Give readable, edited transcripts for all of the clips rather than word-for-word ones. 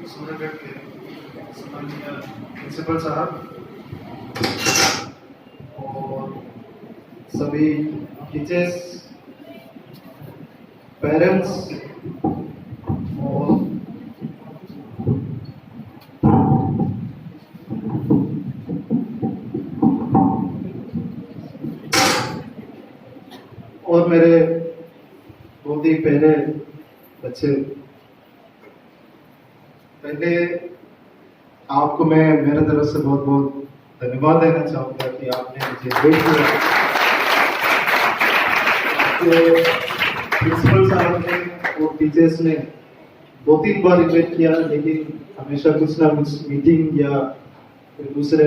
सूरजगढ़ के सम्माननीय प्रिंसिपल साहब और सभी टीचर्स, पेरेंट्स और मेरे बहुत ही पहले बच्चे, पहले आपको मैं मेरे तरफ से बहुत बहुत धन्यवाद देना चाहूँगा कि आपने मुझे वेट किया। प्रिंसिपल साहब ने और टीचर्स ने 2-3 बार इन्वाइट किया, लेकिन हमेशा कुछ ना कुछ मीटिंग या फिर दूसरे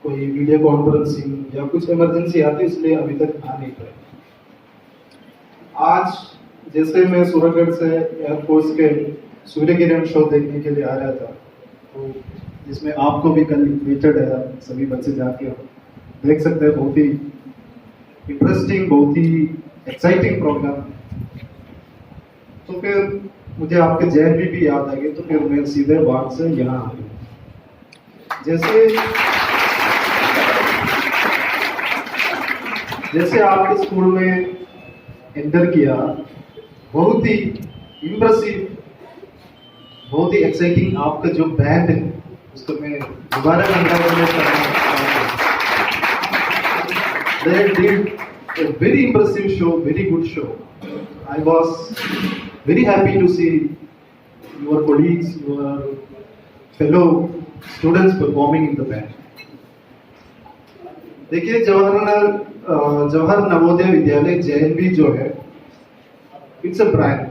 कोई वीडियो कॉन्फ्रेंसिंग या कुछ इमरजेंसी आती, इसलिए अभी तक आ नहीं पाए। आज जैसे मैं सूरजगढ़ से एयरफोर्स के सूर्य किरण शो देखने के लिए आ रहा था, तो जिसमें आपको भी कल इन्वाइटेड है, सभी बच्चे जाके देख सकते हैं। बहुत ही इंटरेस्टिंग, बहुत ही एक्साइटिंग प्रोग्राम। तो फिर मुझे आपके जैन भी याद आ गए, तो फिर मैं सीधे वहां से यहाँ आ गया। जैसे आपके स्कूल में एंटर किया, बहुत ही इम्प्रेसिव, बहुत ही एक्साइटिंग आपका जो बैंड है उसको मैं दोबारा कंग्रेचुलेट करना चाहूँगा। They did a very impressive show, very good show. I was very happy to see your colleagues, your fellow students performing in the band. देखिए, जवाहर नवोदय विद्यालय JNV जो है, इट्स अ ब्रांड।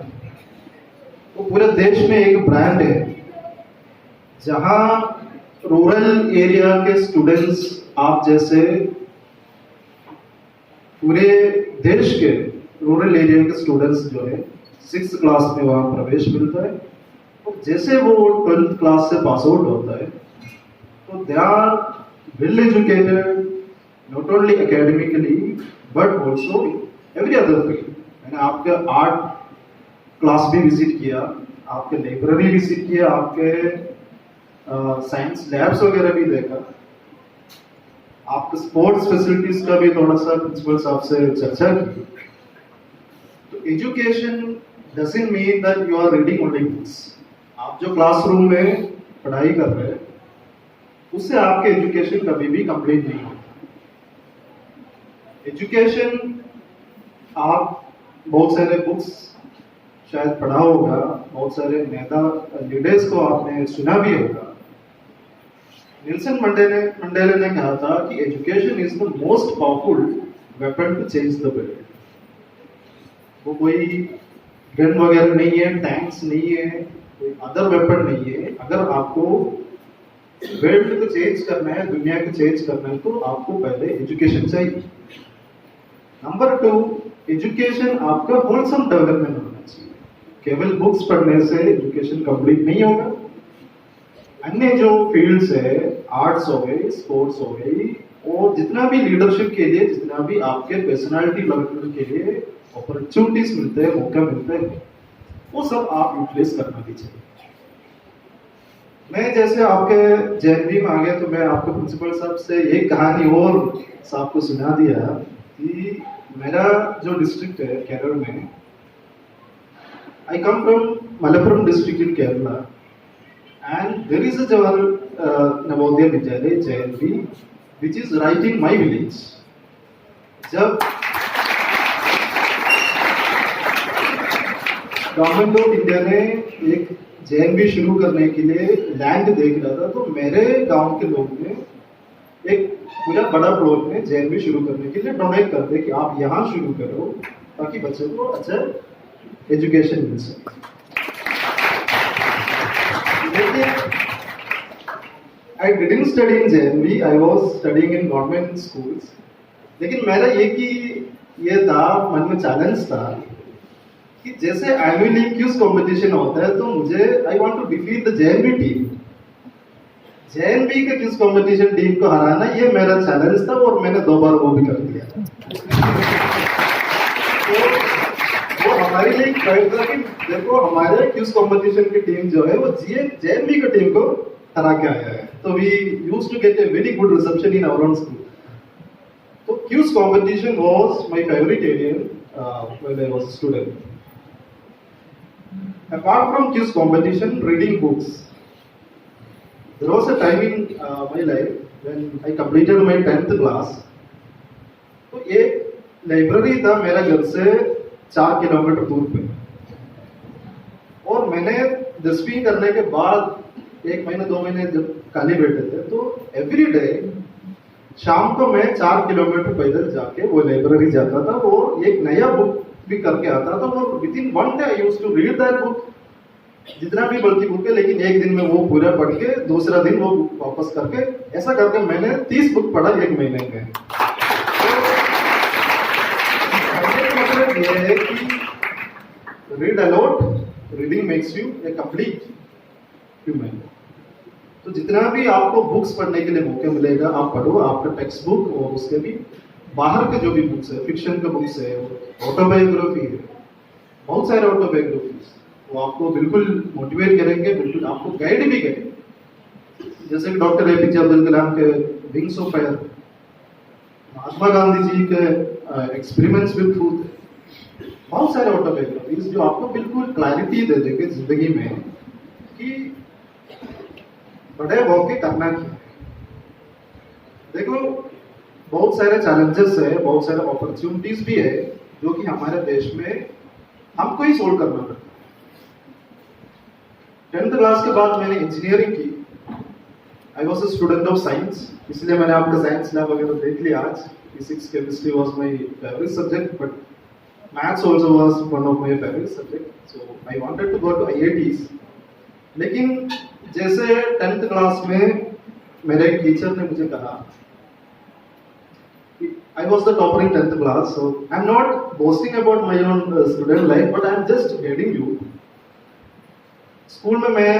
वो पूरे देश में एक ब्रांड है, जहां रूरल एरिया के स्टूडेंट्स, आप जैसे पूरे देश के रूरल एरिया के स्टूडेंट्स जो है 6th क्लास में वहां प्रवेश मिलता है, और जैसे वो 12th क्लास से पास आउट होता है, तो they are well educated, not only academically but also every other field। मैंने आपके आर्ट क्लास भी विजिट किया, आपके लाइब्रेरी विजिट किया, आपके साइंस लैब्स वगैरह भी देखा, आपके स्पोर्ट्स फैसिलिटीज का भी थोड़ा सा प्रिंसिपल साहब से चर्चा की। तो education doesn't mean that you are reading only books. आप जो क्लासरूम में पढ़ाई कर रहे हैं, उससे आपके एजुकेशन कभी भी कंप्लीट नहीं होता। एजुकेशन, आप बहुत सारे बुक्स शायद पढ़ा होगा, बहुत सारे नेता लीडर्स को आपने सुना भी होगा। नेल्सन मंडेला ने कहा था कि education is the most powerful weapon to change the world. वो कोई गन वगैरह नहीं है, टैंक्स नहीं है, कोई अदर वेपन नहीं है। अगर आपको वर्ल्ड को चेंज करना है, दुनिया को चेंज करना है, तो आपको पहले एजुकेशन चाहिए। नंबर 2, एजुकेशन आपका होलसम डेवलपमेंट होना चाहिए। केवल बुक्स पढ़ने से एजुकेशन कंप्लीट नहीं होगा। अन्य जो फील्ड्स है, आर्ट्स हो गई, स्पोर्ट्स हो गई, और जितना भी लीडरशिप के लिए, जितना भी आपके पर्सनालिटी डेवलपमेंट के लिए अपॉर्चुनिटीज मिलते हैं, मौका मिलते हैं, वो सब आप यूटिलाइज करना भी चाहिए। मैं जैसे आपके JNV में आ गया, तो मैं आपके प्रिंसिपल साहब से एक कहानी और साहब को सुना दिया कि मेरा जो डिस्ट्रिक्ट है केरल में, I come from Malappuram district in Kerala, and there is a Jawahar Navodaya Vidyalaya JNV which is right in my village. जब गवर्नमेंट ऑफ इंडिया ने एक JNV शुरू करने के लिए लैंड देख रहा था, तो मेरे गांव के लोग ने एक पूरा बड़ा प्लॉट में JNV शुरू करने के लिए डोनेट करते कि आप यहाँ शुरू करो, ताकि बच्चों को अच्छा एजुकेशन मिल सके। देखिए, I didn't study in JNV, I was studying in government schools। लेकिन मेरा ये था, मन में चैलेंज था कि जैसे एनुअली क्विज कंपटीशन होता है, तो मुझे I want to defeat the JNV team. JNV के क्विज कंपटीशन टीम को हराना, ये मेरा चैलेंज था, और मैंने 2 बार वो भी कर दिया। तो वो हमारे लिए गाइड था कि देखो हमारे क्यूज कंपटीशन की टीम जो है वो जेएमबी की टीम को हरा के आया है, तो we used to get a very good reception in our own school. तो quiz competition was my favourite area when I was a student. Apart from quiz competition, reading books. There was a time in my life when I completed my 10th class. तो एक library था मेरा घर से 4 kilometre दूर पे, और मैंने 10वीं करने के बाद 1 महीने 2 महीने जब खाली बैठे थे तो एवरी डे शाम को मैं 4 किलोमीटर पैदल जाके वो लाइब्रेरी जाता था और एक नया बुक भी करके आता था. तो within 1 day I used to read that book. जितना भी बल्कि बुक है, लेकिन एक दिन में वो पूरा पढ़ के दूसरा दिन वो बुक वापस करके, ऐसा करके मैंने 30 बुक पढ़ा 1 महीने में. मतलब ये है कि read a lot, reading makes U A complete human. तो जितना भी आपको बुक्स पढ़ने के लिए मौके मिलेगा आप पढ़ो. आपका टेक्स्ट बुक और उसके भी बाहर के जो भी बुक्स है, फिक्शन के बुक्स है, ऑटोबायोग्राफी है, बहुत सारे ऑटोबायोग्राफीज, वो आपको बिल्कुल मोटिवेट करेंगे, बिल्कुल आपको गाइड भी करेंगे. जैसे कि डॉक्टर एपीजे अब्दुल कलाम के wings of fire, Mahatma Gandhi ji के एक्सपेरिमेंट्स विद ट्रूथ, बहुत सारे ऑटोबायोग्राफीज जो आपको बिल्कुल क्लैरिटी दे देंगे जिंदगी में कि बड़े होके करना क्या है. देखो बहुत सारे चैलेंजेस है, बहुत सारे अपॉर्चुनिटीज भी है जो कि हमारे देश में हमको ही सोल्व करना पड़ता है. 10th क्लास के बाद मैंने इंजीनियरिंग की. I was a student of science, इसलिए मैंने आपका साइंस लैब वगैरह देख लिया आज. Physics chemistry was my favourite subject, but maths also was one of my favourite subject. So I wanted to go to IITs. लेकिन जैसे 10th क्लास में मेरे एक टीचर ने मुझे कहा, I was the topper in 10th class, so I'm not boasting about my own student life, but I'm just guiding you. School में मैं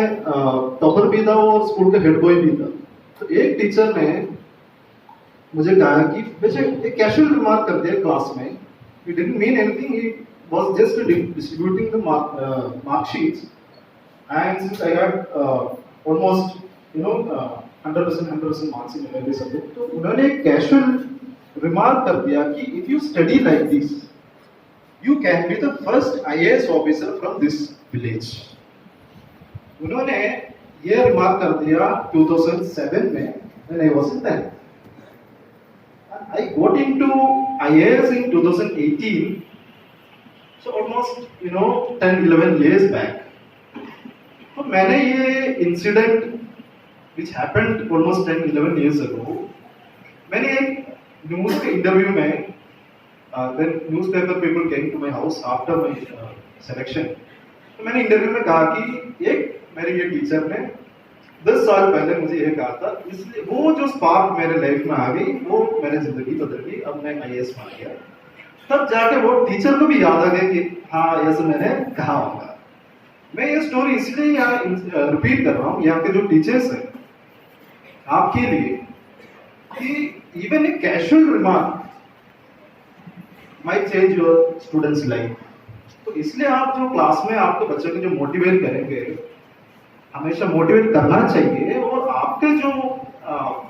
टॉपर भी था और स्कूल का हेड बॉय भी था. तो एक टीचर ने मुझे कहा कि वैसे एक कैजुअल रिमार्क कर दिया क्लास में. He didn't mean anything. He was just distributing the mark sheets, and since I had almost 100% marks in every subject, तो उन्होंने एक कैजुअल रिमार्क कर दिया कि if you study like this you can be the first IAS officer from this village. उन्होंने ये remark कर दिया 2007 में when I was in 10th. I got into IAS in 2018, so almost 10-11 years back. तो मैंने ये incident which happened almost 10-11 years ago, मैंने एक न्यूज के इंटरव्यू में, then newspaper people came to my house after my selection. तो मैंने interview में कहा कि एक मेरे ये टीचर ने 10 साल पहले मुझे ये कहा था, इसलिए वो जो स्पार्क मेरे लाइफ में आ गई वो मेरी जिंदगी बदल गई. अब मैं IAS मान गया. तब जाके वो टीचर को भी याद आ गया कि हाँ ऐसे मैंने कहा होगा. मैं ये स्टोरी इसलिए यहाँ रिपीट कर रहा हूँ यहाँ के जो टीचर्स हैं आपके लिए, कि even a casual remark might change your student's life. तो इसलिए आप जो क्लास में आपके बच्चे को जो मोटिवेट करेंगे, हमेशा मोटिवेट करना चाहिए. और आपके जो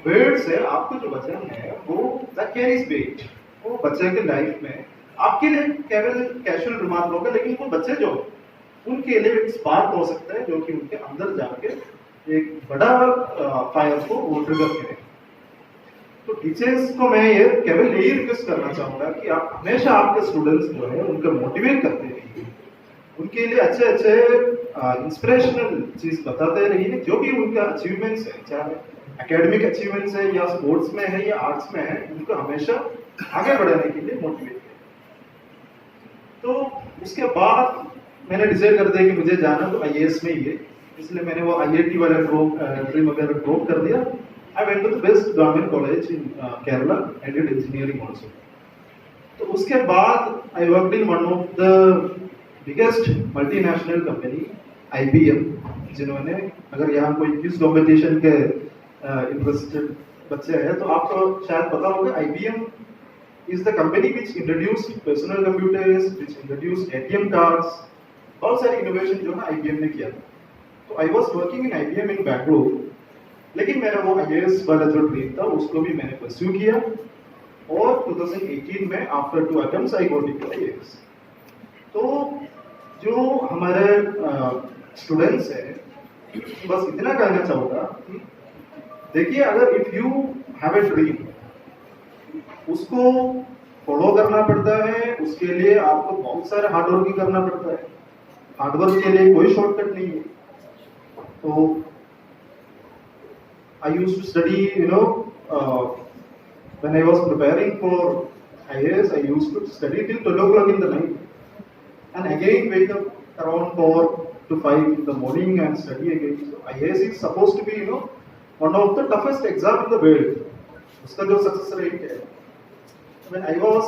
वर्ड्स है, आपके जो वचन है, वो that carries weight. वो बच्चे के लाइफ में आपके लिए केवल कैजुअल रिमार्क होगा, लेकिन वो बच्चे जो उनके लिए एक स्पार्क हो सकता है जो कि उनके अंदर जाके एक बड़ा फायर को वो ट्रिगर करे. तो टीचर्स को मैं ये केवल यही रिक्वेस्ट करना चाहूंगा कि आप हमेशा आपके स्टूडेंट्स जो है उनको मोटिवेट करते रहिए, उनके लिए अच्छे इंस्पिरेशनल चीज बताते रहिए. जो भी उनका अचीवमेंट्स है, चाहे एकेडमिक अचीवमेंट्स है या स्पोर्ट्स में है या आर्ट्स में है, उनको हमेशा आगे बढ़ाने के लिए मोटिवेट करें. तो उसके बाद मैंने डिसाइड कर दिया कि मुझे जाना तो IAS में ही है, इसलिए मैंने वो IIT वाला ड्रीम वगैरह ड्रॉप कर दिया. I went to the best government college in Kerala and did engineering also. तो उसके बाद I worked in one of the biggest multinational company IBM, जिन्होंने, अगर यहाँ कोई क्विज कॉम्पिटिशन के इंटरेस्टेड बच्चे हैं तो आपको शायद पता होगा IBM is the company which introduced personal computers, which introduced ATM cards. बहुत सारी इनोवेशन जो है IBM ने किया था. तो I was working in IBM in Bangalore. लेकिन मेरा वो IAS वाला जो ड्रीम था उसको भी मैंने परस्यू किया और 2018 में after 2 attempts I got into IAS. तो जो हमारे स्टूडेंट्स हैं बस इतना कहना चाहूँगा कि देखिए अगर if you have a dream उसको फॉलो करना पड़ता है, उसके लिए आपको बहुत सारे हार्डवर्क भी करना पड़ता है. हार्डवर्क के लिए कोई शॉर्टकट नहीं है. तो I used to study, when I was preparing for IAS, I used to study till 12 o'clock in the night. And again wake up around 4 to 5 in the morning and study again. So IAS is supposed to be, one of the toughest exam in the world. उसका जो success rate है. When I was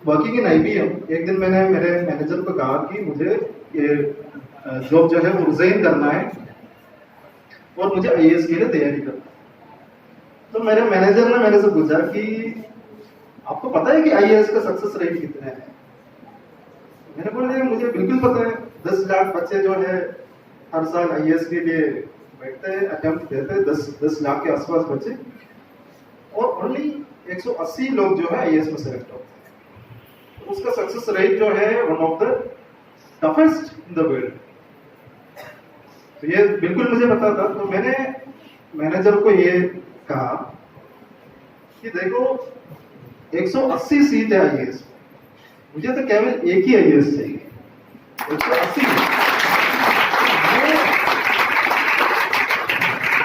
working in IBM, एक दिन मैंने मेरे manager को कहा कि मुझे ये जॉब जो है वो रिजाइन करना है और मुझे IAS के लिए तैयारी करना है. तो मेरे मैनेजर ने मेरे से पूछा कि आपको पता है कि IAS का सक्सेस रेट कितना है? मैंने बोला मुझे बिल्कुल पता है. 10 लाख बच्चे जो है हर साल IAS के लिए बैठते हैं, अटेम्प्ट देते हैं. 10 लाख के आसपास बच्चे और ओनली 180 लोग जो है IAS में सेलेक्ट होते हैं. तो उसका सक्सेस रेट जो है one of the toughest in the world. तो ये बिल्कुल मुझे पता था. तो मैंने मैनेजर को ये कहा कि देखो 180 सीट है IAS, मुझे तो केवल एक ही IAS चाहिए. 180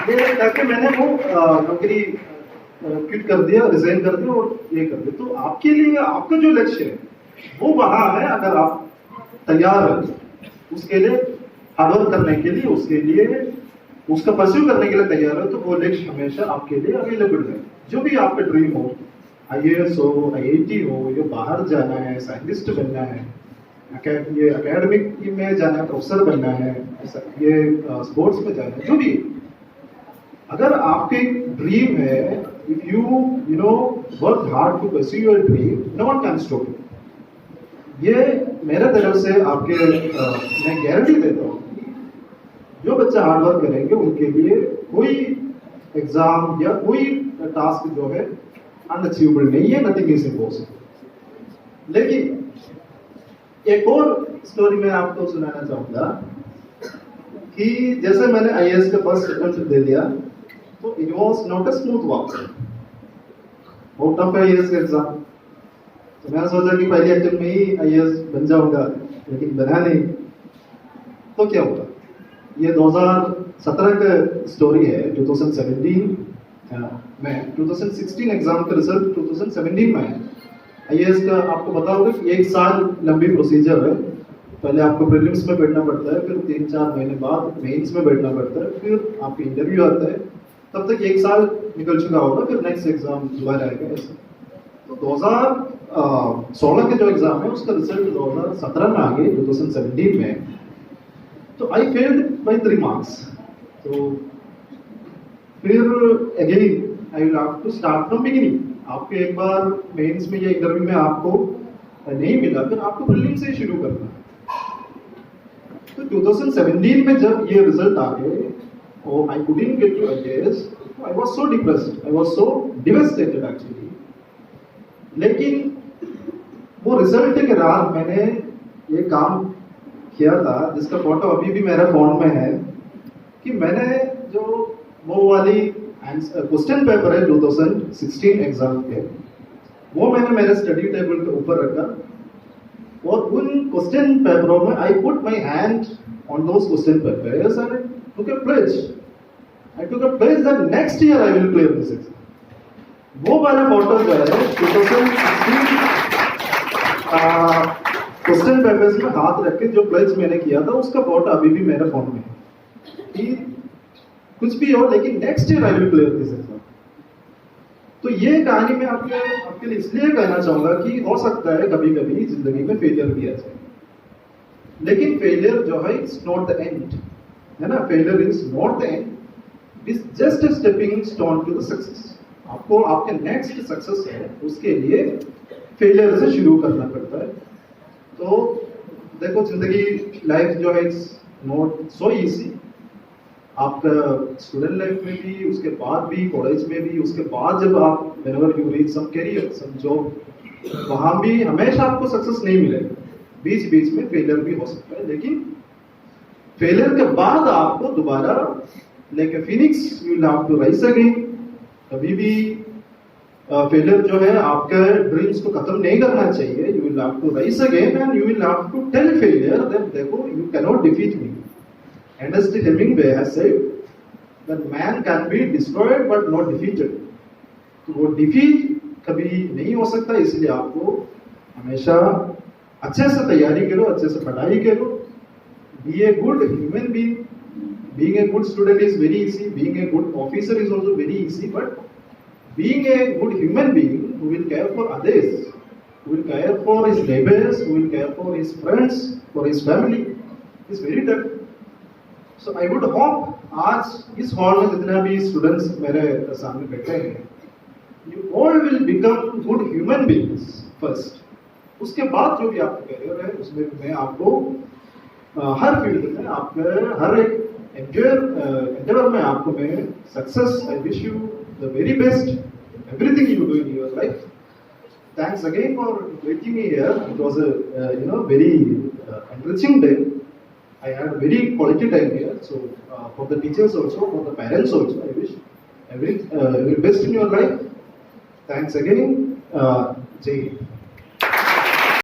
ये करके मैंने वो नौकरी क्विट कर दिया, रिजाइन कर दिया और ये कर दिया. तो आपके लिए आपका जो लक्ष्य है वो वहां है. अगर आप तैयार हैं उसके लिए हार्डवर्क करने के लिए, उसके लिए उसका परस्यू करने के लिए तैयार है, तो वो लक्ष्य हमेशा आपके लिए अवेलेबल है. जो भी आपका ड्रीम हो, IAS हो, IIT हो, या बाहर जाना है, साइंटिस्ट बनना है, ये एकेडमिक में जाना है, प्रोफेसर बनना है, ये स्पोर्ट्स में जाना है, जो भी अगर आपके ड्रीम है, if you work hard to pursue your dream, no one can stop you. ये मेरे तरफ से आपके मैं गारंटी देता हूँ जो बच्चा हार्डवर्क करेंगे उनके लिए कोई एग्जाम या कोई टास्क जो है अनअचीवेबल नहीं है. Nothing is impossible. लेकिन एक और स्टोरी मैं आपको सुनाना चाहूंगा कि जैसे मैंने IAS का फर्स्ट अटेम्प्ट दे दिया तो it was not a smooth walk. बहुत टफ है IAS का एग्जाम. तो मैंने सोचा कि पहले अटेम्प्ट में ही IAS बन जाऊंगा, लेकिन बना नहीं. तो क्या हुआ, ये 2017 का स्टोरी है. 2017 में 2016 एग्जाम का रिजल्ट 2017 में है. IAS का आपको पता होगा कि 1 साल लंबी प्रोसीजर है. पहले आपको प्रीलिम्स में बैठना पड़ता है, फिर 3-4 महीने बाद मेंस में बैठना पड़ता है, फिर आपका इंटरव्यू आता है. तब तक 1 साल निकल चुका होगा, फिर नेक्स्ट एग्जाम दोबारा आएगा. ऐसा तो 2016 का जो एग्जाम है उसका रिजल्ट 2017 में आ गई, 2017 में. तो आई फेल्ड बाय 3 मार्क्स. तो फिर again I will have to start from beginning. आपको एक बार मेंस में या इंटरव्यू में आपको नहीं मिला, फिर आपको प्रीलिम से शुरू करना है. तो 2017 में जब ये रिजल्ट आ गए और I couldn't get to IAS, I was so depressed, I was so devastated actually. लेकिन वो रिजल्ट के रात मैंने ये काम किया था जिसका फोटो अभी भी मेरे फोन में है कि मैंने जो वो वाली क्वेश्चन पेपर है 2016 एग्जाम के, वो मैंने मेरे स्टडी टेबल के ऊपर रखा और उन क्वेश्चन पेपरों में I put my hand on those question papers and took a pledge. I took a pledge that next year I will clear this exam. वो वाला फोटो जो है 2016 क्वेश्चन पेपर्स में हाथ रख के जो प्लेज मैंने किया था उसका फोटो अभी भी मेरे फोन में है कि कुछ भी हो लेकिन next year I will clear this exam. तो ये कहानी मैं आपके लिए इसलिए कहना चाहूंगा कि हो सकता है कभी कभी जिंदगी में फेलियर भी आ जाए, लेकिन फेलियर जो है इट्स नॉट द एंड, है ना. Failure is not the end, it is just a stepping stone to the success. आपको आपके नेक्स्ट सक्सेस है उसके लिए फेलियर से शुरू करना पड़ता है। तो देखो जिंदगी, लाइफ जो है इट्स नॉट सो इजी। आपका स्टूडेंट लाइफ में भी, उसके बाद भी, कॉलेज में भी, उसके बाद जब आप whenever you reach some career, some job, वहां भी हमेशा आपको सक्सेस नहीं मिलेगा, बीच बीच में फेलियर भी हो सकता है। लेकिन फेलियर के बाद आपको दोबारा like a phoenix you will have to rise again. कभी भी फेलियर जो है आपके ड्रीम्स को खत्म नहीं करना चाहिए। You will have to rise again and you will have to tell failure that देखो you can not defeat me. Ernest Hemingway has said that man can be destroyed but not defeated। तो वो defeat कभी नहीं हो सकता, इसलिए आपको हमेशा अच्छे से तैयारी करो, अच्छे से पढ़ाई करो। Be a good human being. Being a good student is very easy, being a good officer is also very easy, but being a good human being who will care for others, who will care for his neighbors, who will care for his friends, for his family is very tough। So I would hope आज इस hall में जितने भी students मेरे सामने बैठे हैं, you all will become good human beings first। उसके बाद जो भी आपका करियर है उसमें मैं आपको हर फील्ड में आपके हर एक एंडेवर में आपको मैं success, I wish you the very best everything you do in your life. Thanks again for inviting me here। It was a very enriching day। I had a very quality time here, so for the teachers also, for the parents also, I wish every best in your life। Thanks again। Jai Hind।